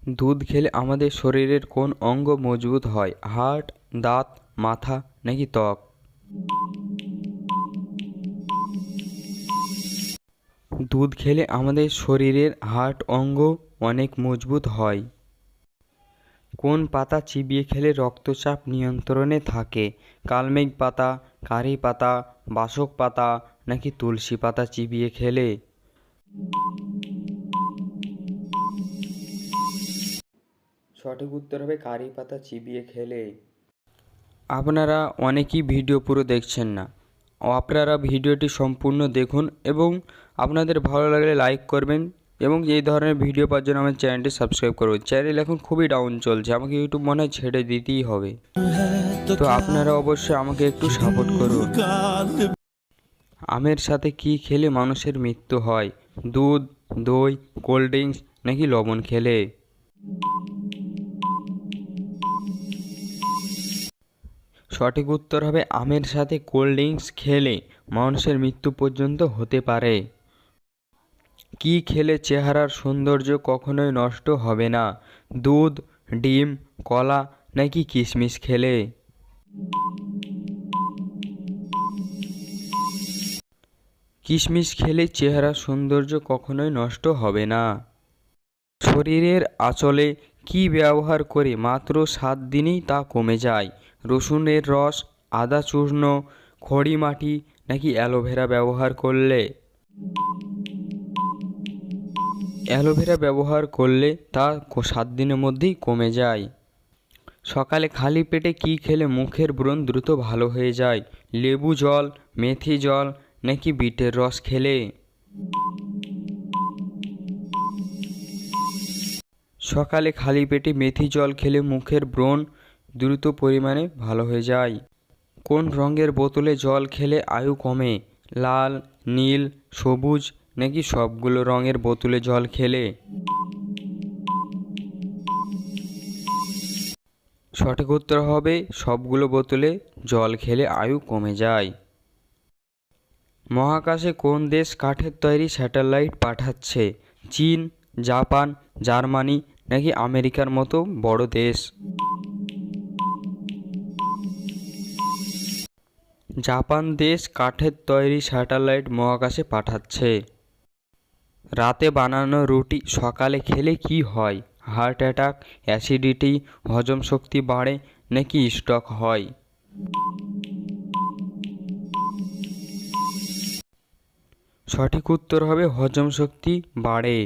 দুধ খেলে আমাদের শরীরের কোন অঙ্গ মজবুত হয়? হাড়, দাঁত, মাথা নাকি ত্বক? দুধ খেলে আমাদের শরীরের হাড় অঙ্গ অনেক মজবুত হয়। কোন পাতা চিবিয়ে খেলে রক্তচাপ নিয়ন্ত্রণে থাকে? কালমেঘ পাতা, কারি পাতা, বাসক পাতা নাকি তুলসী পাতা চিবিয়ে খেলে? সঠিক উত্তর হবে কারি পাতা চিবিয়ে খেলে। আপনারা অনেকেই ভিডিও পুরো দেখছেন না, আপনারা ভিডিওটি সম্পূর্ণ দেখুন এবং আপনাদের ভালো লাগলে লাইক করবেন এবং এই ধরনের ভিডিও পাওয়ার জন্য আমার চ্যানেলটি সাবস্ক্রাইব করবেন। চ্যানেল এখন খুবই ডাউন চলছে, আমাকে ইউটিউব মনে হয় ছেড়ে দিতেই হবে, তো আপনারা অবশ্যই আমাকে একটু সাপোর্ট করুন। আমের সাথে কি খেলে মানুষের মৃত্যু হয়? দুধ, দই, কোল্ড ড্রিঙ্কস নাকি লবণ খেলে? সঠিক উত্তর হবে আমের সাথে কোল্ড ড্রিঙ্কস খেলে মানুষের মৃত্যু পর্যন্ত হতে পারে। কি খেলে চেহারার সৌন্দর্য কখনোই নষ্ট হবে না? দুধ, ডিম, কলা নাকি কিশমিশ খেলে? কিশমিশ খেলে চেহারার সৌন্দর্য কখনোই নষ্ট হবে না। শরীরের আঁচলে কি ব্যবহার করে মাত্র 7 দিনেই তা কমে যায়? রসুনের রস, আদা চূর্ণ, খড়ি মাটি নাকি অ্যালোভেরা ব্যবহার করলে? অ্যালোভেরা ব্যবহার করলে তা 7 দিনের মধ্যেই কমে যায়। সকালে খালি পেটে কি খেলে মুখের ব্রণ দ্রুত ভালো হয়ে যায়? লেবু জল, মেথি জল নাকি বিটের রস খেলে? সকালে খালি পেটে মেথি জল খেলে মুখের ব্রণ দ্রুত পরিমাণে ভালো হয়ে যায়। কোন রঙের বোতলে জল খেলে আয়ু কমে? লাল, নীল, সবুজ নাকি সবগুলো রঙের বোতলে জল খেলে? সঠিক উত্তর হবে সবগুলো বোতলে জল খেলে আয়ু কমে যায়। মহাকাশে কোন দেশ কাঠের তৈরি স্যাটেলাইট পাঠাচ্ছে? চীন, জাপান, জার্মানি নাকি আমেরিকার মতো বড় দেশ? জাপান দেশ কাঠের তৈরি স্যাটেলাইট মহাকাশে পাঠাচ্ছে। রাতে বানানো রুটি সকালে খেলে কি হয়? হার্ট অ্যাটাক, অ্যাসিডিটি, হজম শক্তি বাড়ে নাকি স্ট্রোক হয়? সঠিক উত্তর হবে হজম শক্তি বাড়ে।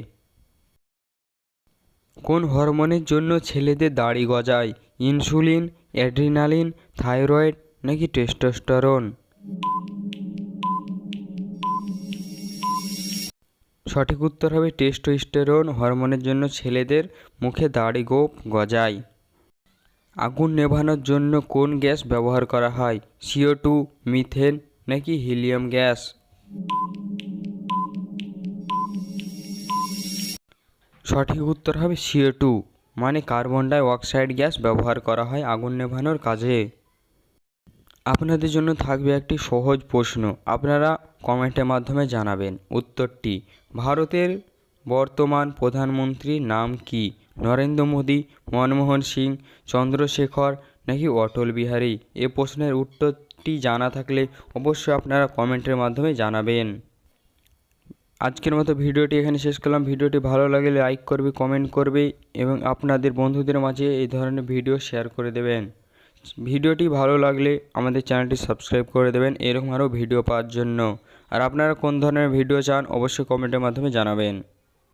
কোন হরমোনের জন্য ছেলেদের দাড়ি গজায়? ইনসুলিন, অ্যাড্রিনালিন, থাইরয়েড নাকি টেস্টোস্টেরন? সঠিক উত্তর হবে টেস্টোস্টেরন হরমোনের জন্য ছেলেদের মুখে দাড়ি গজায়। আগুন নেভানোর জন্য কোন গ্যাস ব্যবহার করা হয়? CO2, মিথেন নাকি হিলিয়াম গ্যাস? সঠিক উত্তর হবে CO2 মানে কার্বন ডাই অক্সাইড গ্যাস ব্যবহার করা হয় আগুন নেভানোর কাজে। আপনাদের জন্য থাকবে একটি সহজ প্রশ্ন, আপনারা কমেন্টের মাধ্যমে জানাবেন উত্তরটি। ভারতের বর্তমান প্রধানমন্ত্রীর নাম কি? নরেন্দ্র মোদী, মনমোহন সিং, চন্দ্রশেখর নাকি অটল বিহারী? এ প্রশ্নের উত্তরটি জানা থাকলে অবশ্যই আপনারা কমেন্টের মাধ্যমে জানাবেন। আজকের মতো ভিডিওটি এখানে শেষ করলাম। ভিডিওটি ভালো লাগলে লাইক করবে, কমেন্ট করবে এবং আপনাদের বন্ধুদের মাঝে এই ধরনের ভিডিও শেয়ার করে দেবেন। ভিডিওটি ভালো লাগলে আমাদের চ্যানেলটি সাবস্ক্রাইব করে দেবেন এরকম আরও ভিডিও পাওয়ার জন্য। আর আপনারা কোন ধরনের ভিডিও চান অবশ্যই কমেন্টের মাধ্যমে জানাবেন।